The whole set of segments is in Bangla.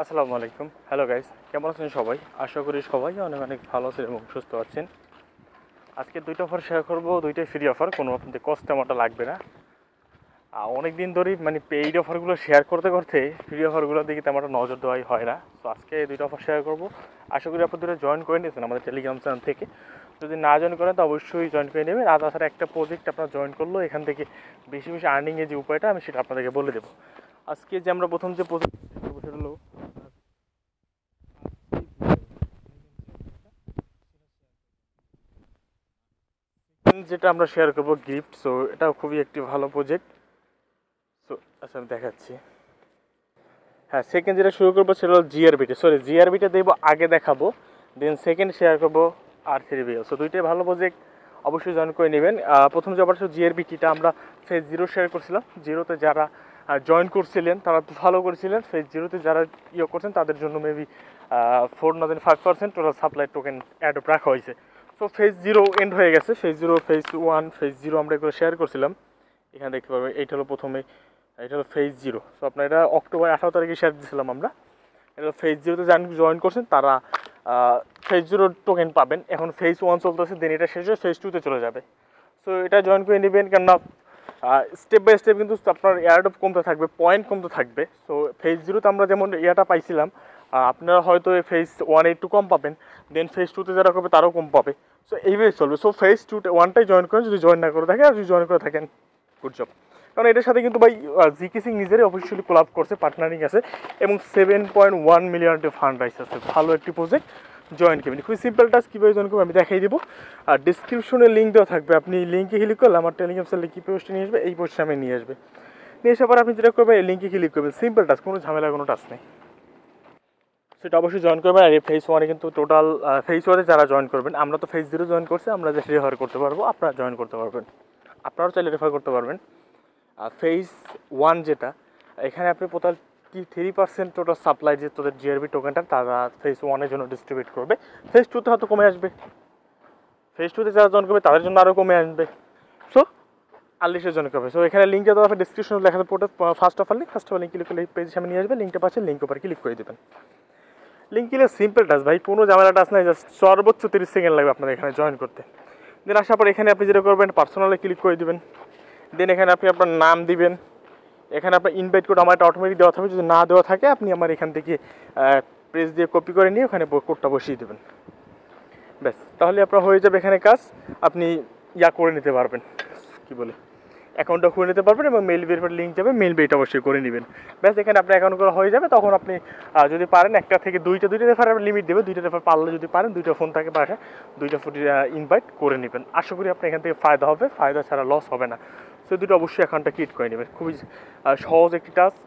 আসসালামু আলাইকুম। হ্যালো গাইস, কেমন আছেন সবাই? আশা করি সবাই অনেক অনেক ভালো আছেন এবং সুস্থ আছেন। আজকে দুইটা অফার শেয়ার করব, দুইটাই ফ্রি অফার, কোনো আপনাদের কষ্ট তেমনটা লাগবে না। অনেক দিন ধরেই পেইড অফারগুলো শেয়ার করতে করতে ফ্রি অফারগুলোর দিকে তেমনটা নজর দেওয়াই হয় না। তো আজকে এই দুইটা অফার শেয়ার করব। আশা করি আপনারা জয়েন করে নিয়েছেন আমাদের টেলিগ্রাম চ্যানেল থেকে। যদি না জয়েন করেন তো অবশ্যই জয়েন করে নেবেন। আর তাছাড়া একটা প্রজেক্ট আপনারা জয়েন করলো, এখান থেকে বেশি বেশি আর্নিংয়ের যে উপায়টা আমি সেটা আপনাদেরকে বলে দেবো। আজকে যে আমরা প্রথম যে প্রজেক্ট সেটা হলো যেটা আমরা শেয়ার করব গিফট। সো এটাও খুবই একটি ভালো প্রজেক্ট। সো আচ্ছা আমি দেখাচ্ছি। হ্যাঁ, সেকেন্ড যেটা শুরু করবো সেটা হলো জিআরবিটা দেবো আগে, দেখাবো, দেন সেকেন্ড শেয়ার করবো r3vl। সো দুইটাই ভালো প্রজেক্ট, অবশ্যই জয়েন করে নেবেন। প্রথম যে অপারেশন জিআরবিটিটা আমরা ফেজ 0 শেয়ার করছিলাম। জিরোতে যারা জয়েন করছিলেন তারা তো ভালো করেছিলেন। ফেজ 0তে যারা করছেন তাদের জন্য মেবি 4.5% টোটাল সাপ্লাই টোকেন অ্যাডপ রাখা হয়েছে। সো ফেজ 0 এন্ড হয়ে গেছে। ফেজ 0, ফেজ 1, ফেজ 0 আমরা এগুলো শেয়ার করছিলাম। এখানে দেখতে পাবেন এইটা হলো প্রথমে, এটা হলো ফেজ 0। সো আপনার এটা অক্টোবর 18 তারিখে শেয়ার দিয়েছিলাম আমরা। এটা ফেজ 0তে যারা জয়েন করছেন তারা ফেজ 0 টোকেন পাবেন। এখন ফেজ 1 চলতেছে, দেন এটা শেষ হয়ে ফেজ 2তে চলে যাবে। সো এটা জয়েন করে নেবেন, কেননা স্টেপ বাই স্টেপ কিন্তু আপনার এয়ারড্রপ কমতে থাকবে, পয়েন্ট কমতে থাকবে। সো ফেজ 0তে আমরা যেমন ইয়াটা পাইছিলাম, আপনারা হয়তো ফেজ 1 একটু কম পাবেন, দেন ফেজ 2তে যারা করবে তারাও কম পাবে। সো এইভাবে চলবে। সো ফেজ 1টাই জয়েন করেন যদি জয়েন না করে থাকেন, আর যদি জয়েন করে থাকেন গুড জব। কারণ এটার সাথে কিন্তু ভাই জিকে সিং নিজেরই অফিসিয়ালি কোলাপ করছে, পার্টনারিং আছে এবং 7.1 মিলিয়ন ফান্ড রাইস আছে। ভালো একটি প্রজেক্ট, জয়েন করবেন। খুবই সিম্পল টাস্ক, কীভাবে জয়েন করবেন আমি দেখাই দেবো। আর ডিসক্রিপশনে লিঙ্ক দেওয়া থাকবে, আপনি লিঙ্কে ক্লিক করলে আমার টেলিগ্রাম চ্যানেলে কী পোস্টে নিয়ে আসবে, এই পোস্টে আমি নিয়ে আসবে। নিয়ে আসার পর আপনি যেটা করবেন এই লিঙ্কে ক্লিক করবেন। সিম্পল টাস্ক, কোনো ঝামেলা কোনো টাস্ক নেই। সেটা অবশ্যই জয়েন করবেন। আর এই ফেজ 1 কিন্তু টোটাল ফেজ 1 যারা জয়েন করবেন, আমরা তো ফেজ 0 জয়েন করছি, আমরা জাস্ট রেফার করতে পারবো, আপনারা জয়েন করতে পারবেন, আপনারাও চাইলে রেফার করতে পারবেন। ফেজ 1 যেটা, এখানে আপনি টোটাল 3% টোটাল সাপ্লাই যে তোদের জিআরবি টোকেনটা তারা ফেজ 1-এর জন্য ডিস্ট্রিবিউট করবে। ফেজ 2তে হয়তো কমে আসবে, ফেজ 2তে যারা জয়েন করবে তাদের জন্য আরও কমে আসবে। সো আনলিস্টের জন্য করবে। সো এখানে লিঙ্কটা দেওয়া হবে ডিসক্রিপশনে লেখা থাকবে, first of all link click করলে পেজ সামনে নিয়ে আসবে। লিঙ্কটা পাচ্ছেন, লিঙ্ক উপর ক্লিক করে দেবেন। লিঙ্ক ক্লিক সিম্পল টাস্ক ভাই, কোনো ঝামেলা টাস্ক নাই, জাস্ট সর্বোচ্চ 30 সেকেন্ড লাগবে আপনাদের এখানে জয়েন করতে। দেন আসার পর এখানে আপনি যেটা করবেন পার্সোনালে ক্লিক করে দেবেন। দেন এখানে আপনি আপনার নাম দিবেন। এখানে আপনার ইনভাইট কোড আমার একটা অটোমেটিক দেওয়া থাকবে, যদি না দেওয়া থাকে আপনি আমার এখান থেকে প্রেস দিয়ে কপি করে নিয়ে ওখানে কোডটা বসিয়ে দেবেন। ব্যাস, তাহলে আপনার হয়ে যাবে এখানে কাজ। আপনি করে নিতে পারবেন, কী বলে, অ্যাকাউন্টটা খুলে নিতে পারবেন এবং মেল ভেরিফাইড লিঙ্ক যাবে, মেল বেটা অবশ্যই করে নেবেন। ব্যাস, এখানে আপনার অ্যাকাউন্ট করা হয়ে যাবে। তখন আপনি যদি পারেন একটা থেকে দুইটা রেফার লিমিট দেবে, 2টা রেফার পারলে যদি পারেন 2টা ফোন থাকে বাসায়, 2টা ফোন ইনভাইট করে নেবেন। আশা করি আপনার এখান থেকে ফায়দা হবে, ফায়দা ছাড়া লস হবে না। সো 2টা অবশ্যই অ্যাকাউন্টটা ক্রিয়েট করে নেবেন। খুবই সহজ একটি টাস্ক,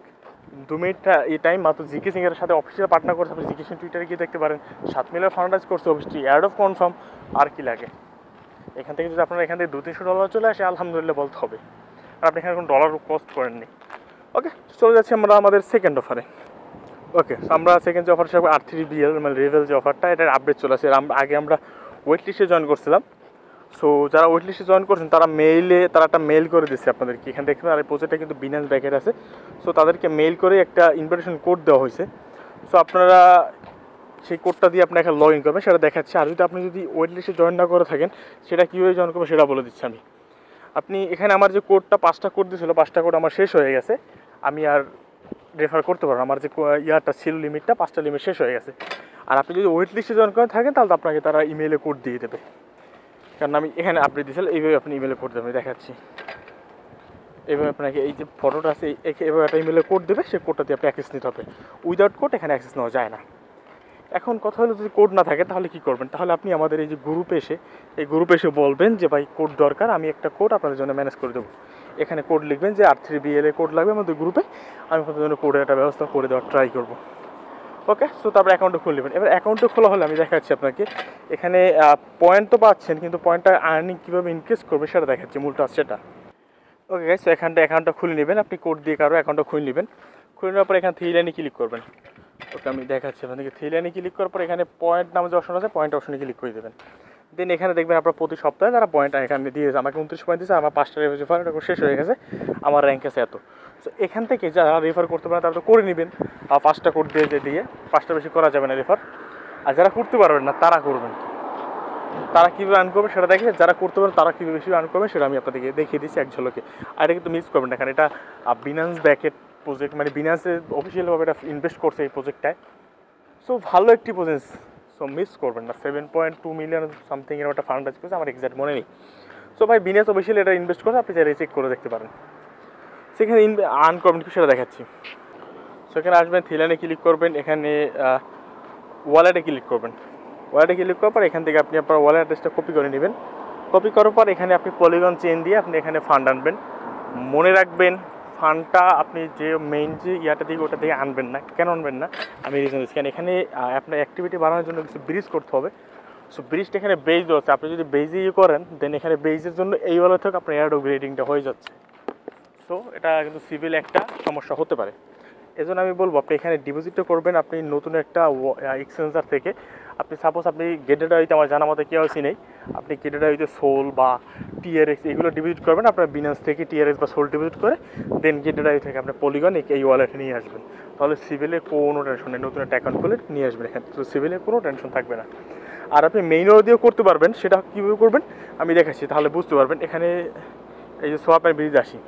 2 মিনিট এই টাইম মাত্র। জিকে সিংয়ের সাথে অফিসিয়াল পার্টনার করছে, আপনি জিকে সিং টুইটারে গিয়ে দেখতে পারেন। 7 মিলিয়ন ফান্ডাইজ করছে অবশ্যই, অ্যাড অফ কনফার্ম, আর কি লাগে। এখান থেকে যদি আপনার এখান থেকে $200-300 চলে আসে আলহামদুলিল্লাহ বলতে হবে। আর আপনি এখানে কোনো ডলার কস্ট করেননি। ওকে, চলে যাচ্ছি আমরা আমাদের সেকেন্ড অফারে। ওকে, আমরা সেকেন্ড যে অফার হিসাবে r3vl রেভেল যে অফারটা, এটার আপডেট চলে আসে। আগে আমরা ওয়েট লিস্টে জয়েন করছিলাম। সো যারা ওয়েট লিস্টে জয়েন করছেন তারা একটা মেল করে দিচ্ছে আপনাদেরকে। এখানে দেখবেন আর এই প্রজেক্টটা কিন্তু বিনান্স ব্যাকেট আছে। সো তাদেরকে মেল করে একটা ইনভিটেশন কোড দেওয়া হয়েছে। সো আপনারা সেই কোডটা দিয়ে আপনি এখানে লগ ইন করবেন, সেটা দেখাচ্ছে। আর যদি আপনি ওয়েট লিস্টে জয়েন না করে থাকেন, সেটা কীভাবে জয়েন করবেন সেটা বলে দিচ্ছি আমি। আপনি এখানে আমার যে কোডটা 5টা কোড দিয়েছিল, 5টা কোড আমার শেষ হয়ে গেছে, আমি আর রেফার করতে পারবো। আমার যে ইয়ারটা ছিল লিমিটটা, 5টা লিমিট শেষ হয়ে গেছে। আর আপনি যদি ওয়েট লিস্টে জয়েন করে থাকেন তাহলে আপনাকে তারা ইমেলে কোড দিয়ে দেবে। কারণ আমি এখানে আপডেট দিয়েছিলাম, এইভাবে আপনি ইমেলে কোড দেবেন, দেখাচ্ছি। এইভাবে আপনাকে এই যে ফটোটা আছে এভাবে একটা ইমেলে কোড দেবে, সেই কোডটা দিয়ে আপনি অ্যাক্সেস নিতে হবে। উইদাউট কোড এখানে অ্যাক্সেস নেওয়া যায় না। এখন কথা হলো, যদি কোড না থাকে তাহলে কী করবেন? তাহলে আপনি আমাদের এই যে গ্রুপে এসে বলবেন যে ভাই কোড দরকার, আমি একটা কোড আপনাদের জন্য ম্যানেজ করে দেবো। এখানে কোড লিখবেন যে r3vl কোড লাগবে আমাদের গ্রুপে, আমি আপনাদের জন্য কোডের একটা ব্যবস্থা করে দেওয়ার ট্রাই করবো। ওকে, সো তারপর অ্যাকাউন্টটা খুলে নেবেন। এবার অ্যাকাউন্টটা খোলা হলে আমি দেখাচ্ছি আপনাকে। এখানে পয়েন্ট তো পাচ্ছেন, কিন্তু পয়েন্টটা আর্নিং কীভাবে ইনক্রিজ করবে সেটা দেখাচ্ছি, মূল টাস্ক সেটা। ওকে গাইস, তো অ্যাকাউন্টটা খুলে নেবেন। আপনি কোড দিয়ে কারো অ্যাকাউন্টটা খুলে নেবেন। খুলে নেওয়ার পর এখানে 3 লাইনে ক্লিক করবেন। ওকে, আমি দেখাচ্ছি আপনাদেরকে। 3 লাইনে ক্লিক করার পর এখানে পয়েন্ট নামে যে অপশন আছে, পয়েন্ট অপশনে ক্লিক করে দেবেন। দেন এখানে দেখবেন আপনার প্রতি সপ্তাহে তারা পয়েন্ট এখানে দিয়েছে। আমাকে 29 পয়েন্ট দিয়েছে, আমার 5টা রেফার শেষ হয়ে গেছে, আমার র্যাঙ্ক আছে এত। সো এখান থেকে যারা রেফার করতে পারেন তারা তো করে নেবেন, 5টা কোড দিয়ে 5টা বেশি করা যাবে না রেফার। আর যারা করতে পারবেন না তারা করবেন, তারা কীভাবে আর্ন করবে সেটা দেখে, যারা করতে পারেন তারা কীভাবে বেশি আর্ন করবে সেটা আমি আপনাদেরকে দেখিয়ে দিচ্ছি এক ঝলকে। আর এটা কিন্তু মিস করবেন না, কারণ এটা বিনান্স ব্যাকের প্রজেক্ট, মানে বিনান্সে অফিসিয়ালভাবে এটা ইনভেস্ট করছে এই প্রজেক্টটায়। সো ভালো একটি প্রজেক্ট, সো মিস করবেন না। 7.2 মিলিয়ন সামথিং এর একটা ফান্ড আছে, আমার এক্সাক্ট মনে নেই। সো ভাই বিনান্স অফিসিয়াল এটা ইনভেস্ট করে, আপনি চাইলে চেক করে দেখতে পারেন। সেখানে আর্ন করবেন কি সেটা দেখাচ্ছি। সো এখানে আসবেন, থিলানে ক্লিক করবেন, এখানে ওয়ালেটে ক্লিক করবেন। ওয়ালেটে ক্লিক করার পর এখান থেকে আপনি আপনার ওয়ালেট অ্যাড্রেসটা কপি করে নেবেন। কপি করার পর এখানে আপনি পলিগন চেন দিয়ে আপনি এখানে ফান্ড আনবেন। মনে রাখবেন ফান্ডটা আপনি যে মেইন যে ইয়াটা দিকে ওটা থেকে আনবেন না। কেন আনবেন না আমি রিজন দিচ্ছি, কারণ এখানে আপনার অ্যাক্টিভিটি বাড়ানোর জন্য কিছু ব্রিজ করতে হবে। সো ব্রিজটা এখানে বেজ আছে, আপনি যদি বেজে করেন দেন এখানে বেজের জন্য এই ওয়ালেট থেকে আপনার এয়ারড্রপ গ্রেডিংটা হয়ে যাচ্ছে। সো এটা কিন্তু সিভিল একটা সমস্যা হতে পারে। এজন্য আমি বলবো আপনি এখানে ডিপোজিটটা করবেন আপনি নতুন একটা এক্সচেঞ্জার থেকে। আপনি সাপোজ আপনি গেটেডাইতে আমার জানা মতে কেওয়াইসি নেই, আপনি গেটেডাইতে সোল বা টিআরএক্স এগুলো ডিপোজিট করবেন আপনার বিনান্স থেকে, টিআরএক্স বা সোল ডিপোজিট করে দেন গেটেডাই থেকে আপনি পলিগন এই ওয়ালেটে নিয়ে আসবেন। তাহলে সিভিলে কোনো টেনশন নেই, নতুন একটা অ্যাকাউন্ট খুলে নিয়ে আসবেন এখানে, তো সিভিলে কোনো টেনশন থাকবে না। আর আপনি মেইন ওয়ালেট দিয়েও করতে পারবেন, সেটা কীভাবে করবেন আমি দেখাচ্ছি, তাহলে বুঝতে পারবেন। এখানে এই যে সোয়াপের ব্রিজ আসি,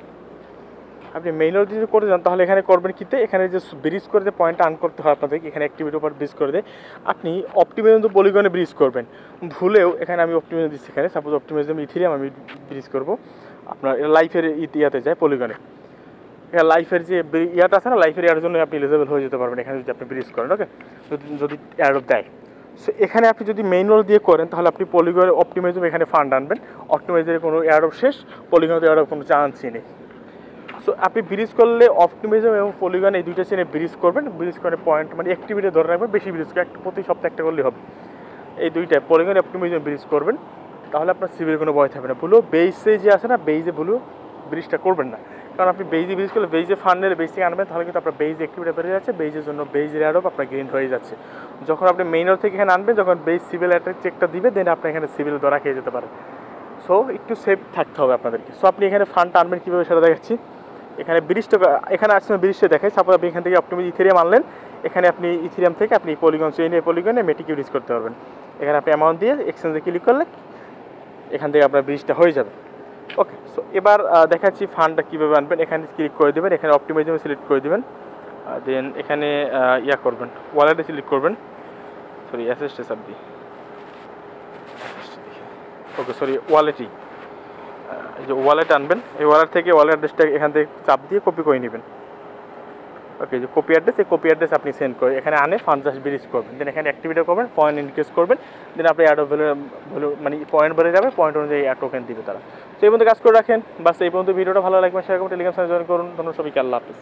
আপনি মেইন ওয়ালেট যদি করতে যান তাহলে এখানে করবেন কিতে, এখানে যে ব্রিজ করে যে পয়েন্টটা আর্ন করতে হয় আপনাদেরকে, এখানে অ্যাক্টিভিটির উপর ব্রিজ করে দেয়। আপনি অপটিমিজম তো পলিগনে ব্রিজ করবেন, ভুলেও এখানে আমি অপটিমিজম দিচ্ছি, এখানে সাপোজ অপটিমিজম ইথিরিয়াম আমি ব্রিজ করবো, আপনার লাইফের ইয়াতে যায় পলিগনে, এখানে লাইফের যে ইয়াটা আছে না, লাইফের ইয়ার জন্য আপনি এলিজিবল হয়ে যেতে পারবেন এখানে যদি আপনি ব্রিজ করেন, ওকে, যদি এয়ারড্রপ দেয়। সো এখানে আপনি যদি মেইন ওয়ালেট দিয়ে করেন তাহলে আপনি পলিগনে অপটিমিজম এখানে ফান্ড আনবেন, অপটিমাইজের কোনো এয়ারড্রপ শেষ, পলিগনে এয়ারড্রপ কোনো চান্সই নেই। সো আপনি ব্রিজ করলে অপটিমিজম এবং পলিগন এই দুইটা চেনে ব্রিজ করবেন, ব্রিজ করে পয়েন্ট মানে অ্যাক্টিভিটি ধরে রাখবেন, বেশি ব্রিজ করে একটা প্রতি সপ্তাহে একটা করলে হবে। এই দুইটায় পলিগন অপটিমিজম ব্রিজ করবেন, তাহলে আপনার সিভিল কোনো ভয় থাকবে না। ভুলেও বেইসে যে আছে না, বেইজে ভুলেও ব্রিজটা করবেন না, কারণ আপনি বেইজে ব্রিজ করলে বেইজে ফান্ডের বেইজ থেকে আনবেন, তাহলে কিন্তু আপনার বেইজ অ্যাক্টিভিটি বেড়ে যাচ্ছে, বেইজের জন্য বেইজের অ্যাডপ আপনার গেইন হয়ে যাচ্ছে। যখন আপনি মেইন ওয়ালেট থেকে এখানে আনবেন, যখন বেইজ সিভিল অ্যাটাক চেকটা দিবে দেন আপনি এখানে সিভিল ধরা খেয়ে যেতে পারেন। সো একটু সেফ থাকতে হবে আপনাদেরকে। সো আপনি এখানে ফান্ডটা আনবেন কীভাবে সেটা দেখাচ্ছি। এখানে ব্রিজটা, এখানে আসলে ব্রিজটা দেখাই, সাপোজ আপনি এখান থেকে অপটিমাইজ ইথেরিয়াম আনলেন, এখানে আপনি ইথেরিয়াম থেকে আপনি পলিগন চেইনে পলিগনে মেটিকে ব্রিজ করতে পারবেন। এখানে আপনি অ্যামাউন্ট দিয়ে এক্সচেঞ্জে ক্লিক করলে এখান থেকে আপনার ব্রিজটা হয়ে যাবে। ওকে, সো এবার দেখাচ্ছি ফান্ডটা কীভাবে আনবেন। এখানে ক্লিক করে দেবেন, এখানে অপটিমাইজমে সিলেক্ট করে দেবেন, দেন এখানে ইয়া করবেন, ওয়ালেটে সিলেক্ট করবেন, সরি অ্যাসেস্টে চাপ দিই, ওকে সরি ওয়ালেটই, এই যে ওয়ালেট আনবেন, এই ওয়ালেট থেকে ওয়ালেট অ্যাড্রেসটা এখান থেকে চাপ দিয়ে কপি করে নেবেন। ওকে, যে কপি অ্যাড্রেস, এই কপি অ্যাড্রেস আপনি সেন্ড করে এখানে আনে ফান্ড জাস্ট ব্রিজ করবেন, দেন এখানে অ্যাক্টিভিটি করবেন, পয়েন্ট ইনক্রিজ করবেন, দেন আপনি অ্যাড ভ্যালু মানে পয়েন্ট বেড়ে যাবে, পয়েন্ট অনুযায়ী টোকেন দিবে তারা। তো এই পর্যন্ত কাজ করে রাখেন, বাস এই পর্যন্ত। ভিডিওটা ভালো লাগবে শেয়ার করুন, টেলিগ্রাম চ্যানেলে জয়েন করুন। ধন্যবাদ সবাইকে, আল্লাহ হাফেজ।